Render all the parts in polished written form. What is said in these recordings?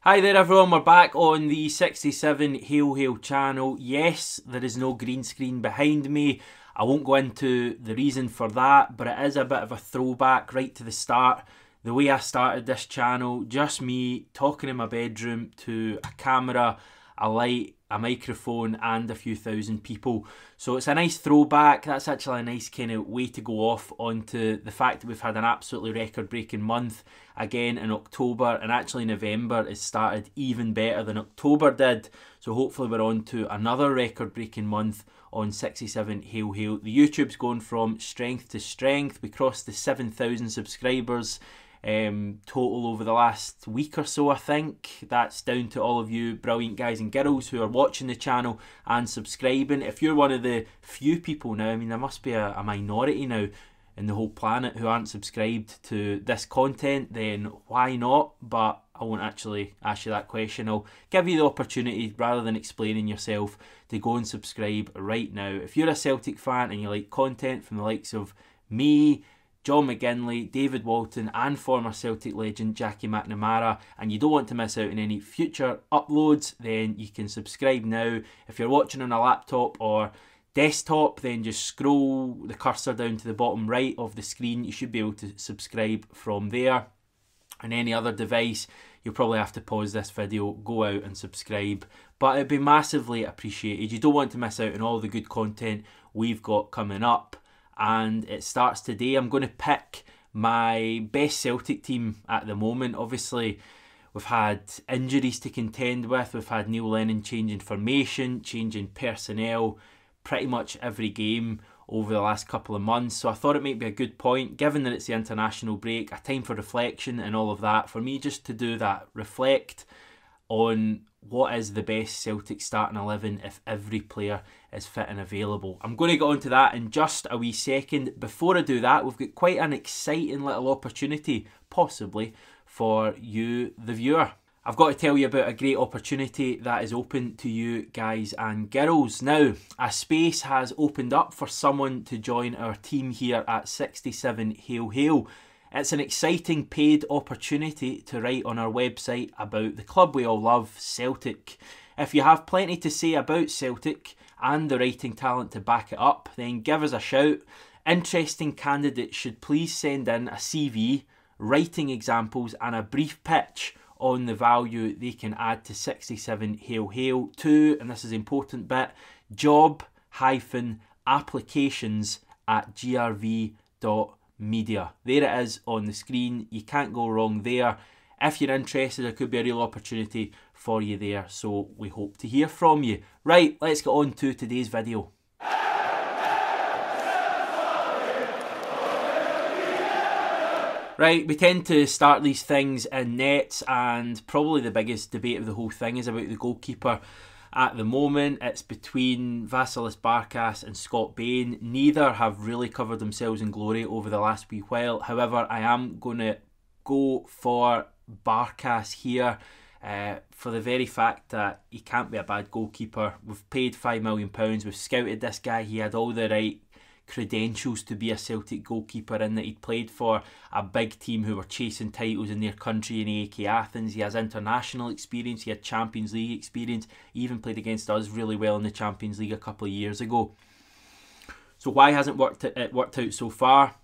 Hi there everyone, we're back on the 67 Hail Hail channel. Yes, there is no green screen behind me. I won't go into the reason for that, but it is a bit of a throwback right to the start. The way I started this channel, just me talking in my bedroom to a camera, a light, a microphone and a few thousand people. So it's a nice throwback. That's actually a nice kind of way to go off onto the fact that we've had an absolutely record-breaking month again in October, and actually November has started even better than October did. So hopefully we're on to another record-breaking month on 67 Hail Hail. The YouTube's going from strength to strength. We crossed the 7,000 subscribers total over the last week or so, I think. That's down to all of you brilliant guys and girls who are watching the channel and subscribing. If you're one of the few people now, I mean there must be a minority now in the whole planet who aren't subscribed to this content, then why not? But I won't actually ask you that question. I'll give you the opportunity, rather than explaining yourself, to go and subscribe right now. If you're a Celtic fan and you like content from the likes of me, John McGinley, David Walton and former Celtic legend Jackie McNamara, and you don't want to miss out on any future uploads, then you can subscribe now. If you're watching on a laptop or desktop, then just scroll the cursor down to the bottom right of the screen. You should be able to subscribe from there. On any other device, you'll probably have to pause this video, go out and subscribe, but it'd be massively appreciated. You don't want to miss out on all the good content we've got coming up, and it starts today. I'm going to pick my best Celtic team at the moment. Obviously, we've had injuries to contend with. We've had Neil Lennon changing formation, changing personnel pretty much every game over the last couple of months. So I thought it might be a good point, given that it's the international break, a time for reflection and all of that, for me just to do that, reflect on what is the best Celtic starting 11 if every player is fit and available. I'm going to get onto that in just a wee second. Before I do that, we've got quite an exciting little opportunity, possibly, for you, the viewer. I've got to tell you about a great opportunity that is open to you guys and girls. Now, a space has opened up for someone to join our team here at 67 Hail Hail. It's an exciting paid opportunity to write on our website about the club we all love, Celtic. If you have plenty to say about Celtic and the writing talent to back it up, then give us a shout. Interesting candidates should please send in a CV, writing examples and a brief pitch on the value they can add to 67 Hail Hail to, and this is an important bit, job-applications@grv.media. There it is on the screen. You can't go wrong there. If you're interested, there could be a real opportunity for you there, so we hope to hear from you. Right, let's get on to today's video. Right, we tend to start these things in nets, and probably the biggest debate of the whole thing is about the goalkeeper at the moment. It's between Vasilis Barkas and Scott Bain. Neither have really covered themselves in glory over the last wee while. However, I am going to go for Barkas here for the very fact that he can't be a bad goalkeeper. We've paid £5 million, we've scouted this guy, he had all the right credentials to be a Celtic goalkeeper, in that he'd played for a big team who were chasing titles in their country in AEK Athens. He has international experience, he had Champions League experience, he even played against us really well in the Champions League a couple of years ago. So why hasn't it worked out so far?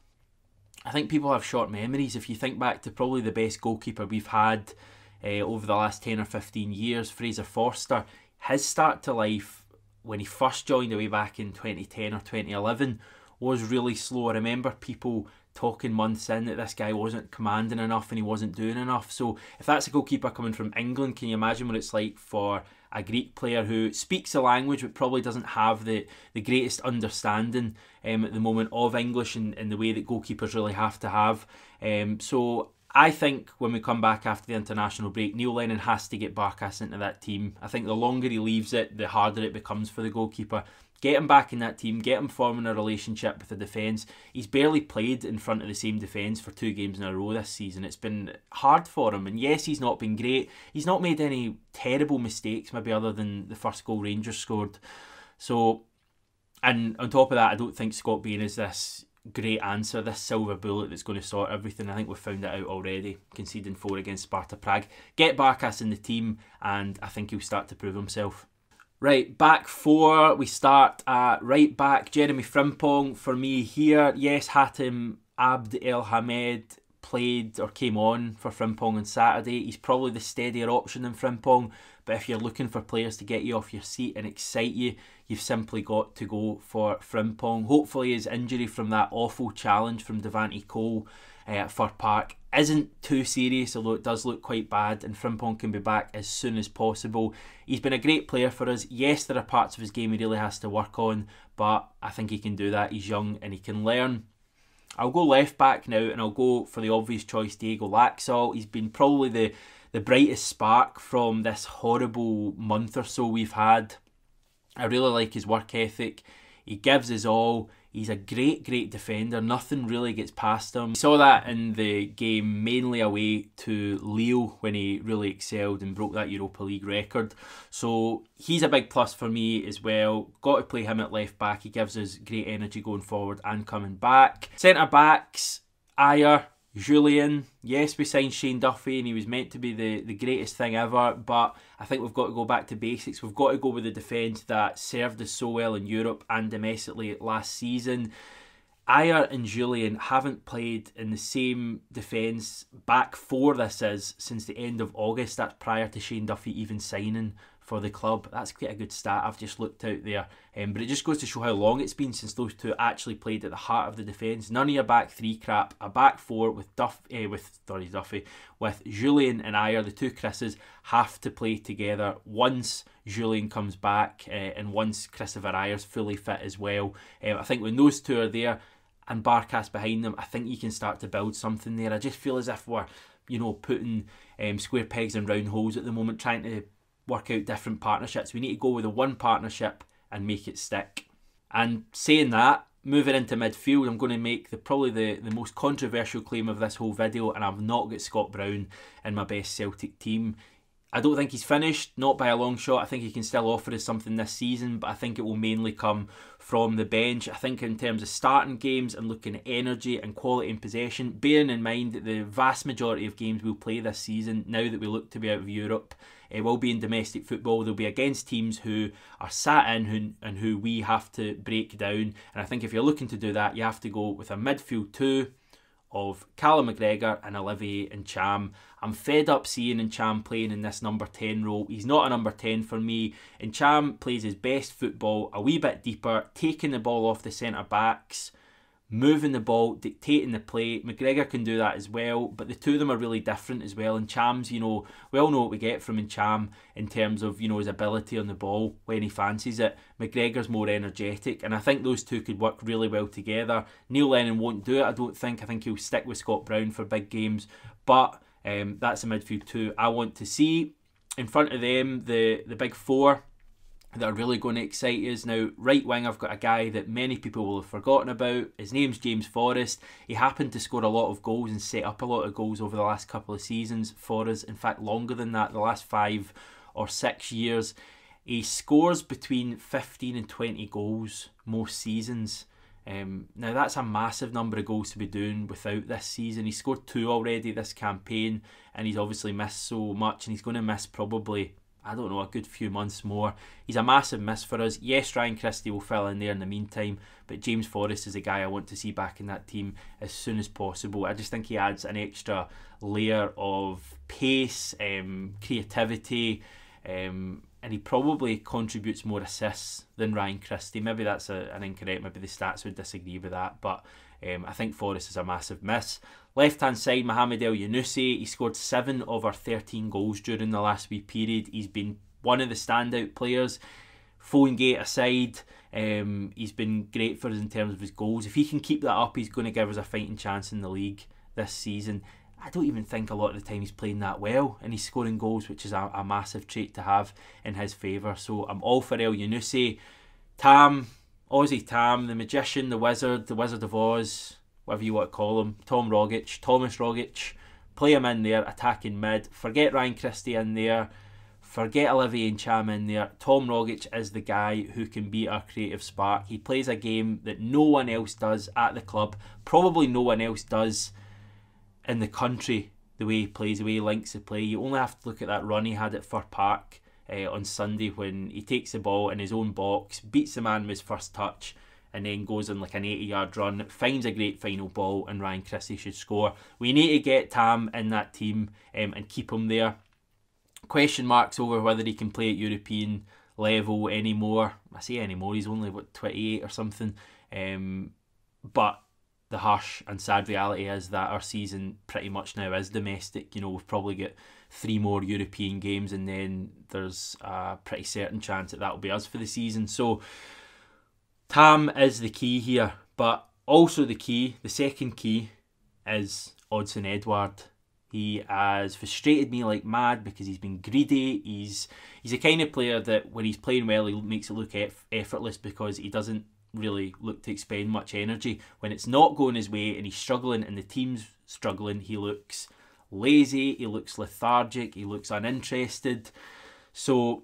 I think people have short memories. If you think back to probably the best goalkeeper we've had over the last 10 or 15 years, Fraser Forster, his start to life when he first joined away back in 2010 or 2011 was really slow. I remember people talking months in that this guy wasn't commanding enough and he wasn't doing enough. So if that's a goalkeeper coming from England, can you imagine what it's like for a Greek player who speaks the language but probably doesn't have the greatest understanding at the moment of English in the way that goalkeepers really have to have. So I think when we come back after the international break, Neil Lennon has to get Barkas into that team. I think the longer he leaves it, the harder it becomes for the goalkeeper. Get him back in that team, get him forming a relationship with the defence. He's barely played in front of the same defence for 2 games in a row this season. It's been hard for him, and yes, he's not been great. He's not made any terrible mistakes, maybe other than the first goal Rangers scored. So, and on top of that, I don't think Scott Bain is this great answer, this silver bullet that's going to sort everything. I think we've found it out already, conceding 4 against Sparta Prague. Get Barkas in the team and I think he'll start to prove himself. Right, back 4, we start at right back. Jeremy Frimpong for me here. Yes, Hatem Abd El Hamed played or came on for Frimpong on Saturday. He's probably the steadier option than Frimpong, but if you're looking for players to get you off your seat and excite you, you've simply got to go for Frimpong. Hopefully his injury from that awful challenge from Devante Cole at Fir Park isn't too serious, although it does look quite bad, and Frimpong can be back as soon as possible. He's been a great player for us. Yes, there are parts of his game he really has to work on, but I think he can do that. He's young and he can learn. I'll go left back now, and I'll go for the obvious choice, Diego Laxalt. He's been probably the brightest spark from this horrible month or so we've had. I really like his work ethic. He gives his all. He's a great defender. Nothing really gets past him. We saw that in the game mainly away to Lille when he really excelled and broke that Europa League record. So he's a big plus for me as well. Got to play him at left back. He gives us great energy going forward and coming back. Centre backs, Ayer, Julian. Yes, we signed Shane Duffy and he was meant to be the greatest thing ever, but I think we've got to go back to basics. We've got to go with the defence that served us so well in Europe and domestically last season. Ayer and Julian haven't played in the same defence back 4 this is since the end of August. That's prior to Shane Duffy even signing for the club. That's quite a good stat I've just looked out there, but it just goes to show how long it's been since those two actually played at the heart of the defence. None of your back 3 crap. A back 4 with Duffy, with Julian and Ayer, the two Chris's, have to play together once Julian comes back and once Christopher Ayer's fully fit as well. I think when those two are there and Barkas behind them, I think you can start to build something there. I just feel as if we're, putting square pegs in round holes at the moment, trying to work out different partnerships. We need to go with the one partnership and make it stick. And saying that, moving into midfield, I'm going to make probably the most controversial claim of this whole video, and I've not got Scott Brown in my best Celtic team. I don't think he's finished, not by a long shot. I think he can still offer us something this season, but I think it will mainly come from the bench. I think in terms of starting games and looking at energy and quality and possession, bearing in mind that the vast majority of games we'll play this season, now that we look to be out of Europe, it will be in domestic football. They'll be against teams who are sat in and who we have to break down. And I think if you're looking to do that, you have to go with a midfield 2 of Callum McGregor and Olivier Ntcham. I'm fed up seeing Ntcham playing in this number 10 role. He's not a number 10 for me. Ntcham plays his best football a wee bit deeper, taking the ball off the centre backs, moving the ball, dictating the play. McGregor can do that as well, but the two of them are really different as well. Ntcham's, we all know what we get from Ntcham in terms of, his ability on the ball when he fancies it. McGregor's more energetic, and I think those two could work really well together. Neil Lennon won't do it, I don't think. I think he'll stick with Scott Brown for big games, but that's a midfield 2 I want to see. In front of them, the big 4 that are really going to excite us. Now, right wing, I've got a guy that many people will have forgotten about. His name's James Forrest. He happened to score a lot of goals and set up a lot of goals over the last couple of seasons for us. In fact, longer than that, the last 5 or 6 years. He scores between 15 and 20 goals most seasons. Now, that's a massive number of goals to be doing without this season. He scored 2 already this campaign, and he's obviously missed so much, and he's going to miss probably, I don't know, a good few months more. He's a massive miss for us. Yes, Ryan Christie will fill in there in the meantime, but James Forrest is a guy I want to see back in that team as soon as possible. I just think he adds an extra layer of pace, creativity, and he probably contributes more assists than Ryan Christie. Maybe that's an incorrect, maybe the stats would disagree with that, but I think Forrest is a massive miss. Left hand side, Mohamed El Younousi. He scored 7 of our 13 goals during the last wee period. He's been one of the standout players. Gate aside, he's been great for us in terms of his goals. If he can keep that up, he's going to give us a fighting chance in the league this season. I don't even think a lot of the time he's playing that well and he's scoring goals, which is a massive trait to have in his favour. So I'm all for El Younousi. Tam, Aussie Tam, the magician, the Wizard of Oz, whatever you want to call him, Thomas Rogic, play him in there, attacking mid. Forget Ryan Christie in there. Forget Olivier Ntcham in there. Tom Rogic is the guy who can be our creative spark. He plays a game that no one else does at the club. Probably no one else does in the country, the way he plays, the way he links the play. You only have to look at that run he had at Fir Park on Sunday when he takes the ball in his own box, beats the man with his first touch, and then goes on like an 80-yard run, finds a great final ball, and Ryan Christie should score. We need to get Tam in that team and keep him there. Question marks over whether he can play at European level anymore. I say anymore, he's only, 28 or something. But the harsh and sad reality is that our season pretty much now is domestic. You know, we've probably got 3 more European games, and then there's a pretty certain chance that that'll be us for the season. So Tam is the key here, but also the second key is Odsonne Edouard. He has frustrated me like mad because he's been greedy. He's the kind of player that when he's playing well, he makes it look effortless because he doesn't really look to expend much energy. When it's not going his way and he's struggling and the team's struggling, he looks lazy, he looks lethargic, he looks uninterested. So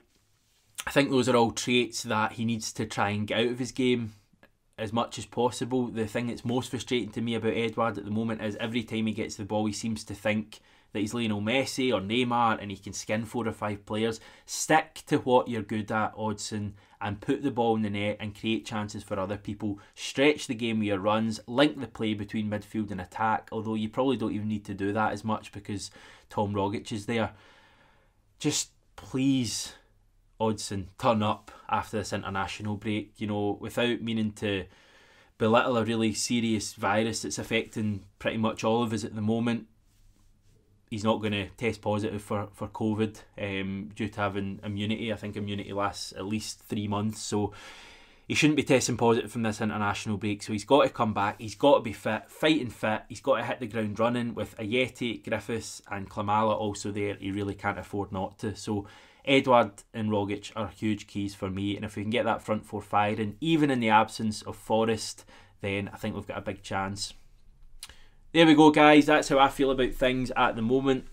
I think those are all traits that he needs to try and get out of his game as much as possible. The thing that's most frustrating to me about Edouard at the moment is every time he gets the ball, he seems to think that he's Lionel Messi or Neymar and he can skin 4 or 5 players. Stick to what you're good at, Odsonne, and put the ball in the net and create chances for other people. Stretch the game with your runs, link the play between midfield and attack, although you probably don't even need to do that as much because Tom Rogic is there. Just please, Odsonne, turn up after this international break, you know, without meaning to belittle a really serious virus that's affecting pretty much all of us at the moment. He's not going to test positive for COVID due to having immunity. I think immunity lasts at least 3 months, so he shouldn't be testing positive from this international break. So he's got to come back, he's got to be fit, fighting fit, he's got to hit the ground running. With Ayeti, Griffiths and Klimala also there, he really can't afford not to. So Edouard and Rogic are huge keys for me, and if we can get that front 4 firing, even in the absence of Forrest, then I think we've got a big chance. There we go, guys. That's how I feel about things at the moment.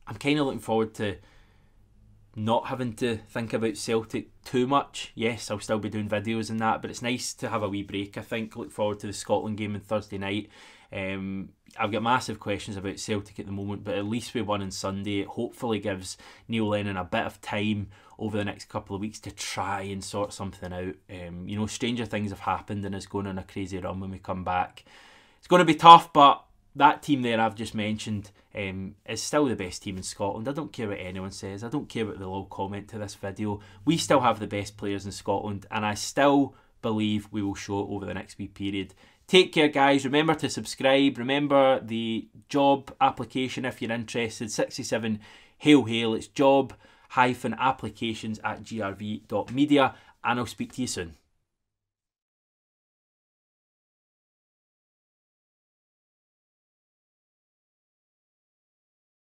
I'm kind of looking forward to not having to think about Celtic too much. Yes, I'll still be doing videos and that, but it's nice to have a wee break, I think. Look forward to the Scotland game on Thursday night. I've got massive questions about Celtic at the moment, but at least we won on Sunday. It hopefully gives Neil Lennon a bit of time over the next couple of weeks to try and sort something out. You know, stranger things have happened and it's going on a crazy run when we come back. It's going to be tough, but that team there I've just mentioned is still the best team in Scotland. I don't care what anyone says. I don't care what they'll all comment to this video. We still have the best players in Scotland, and I still believe we will show it over the next wee period. Take care, guys. Remember to subscribe. Remember the job application if you're interested. 67 Hail Hail. It's job-applications@grv.media, and I'll speak to you soon.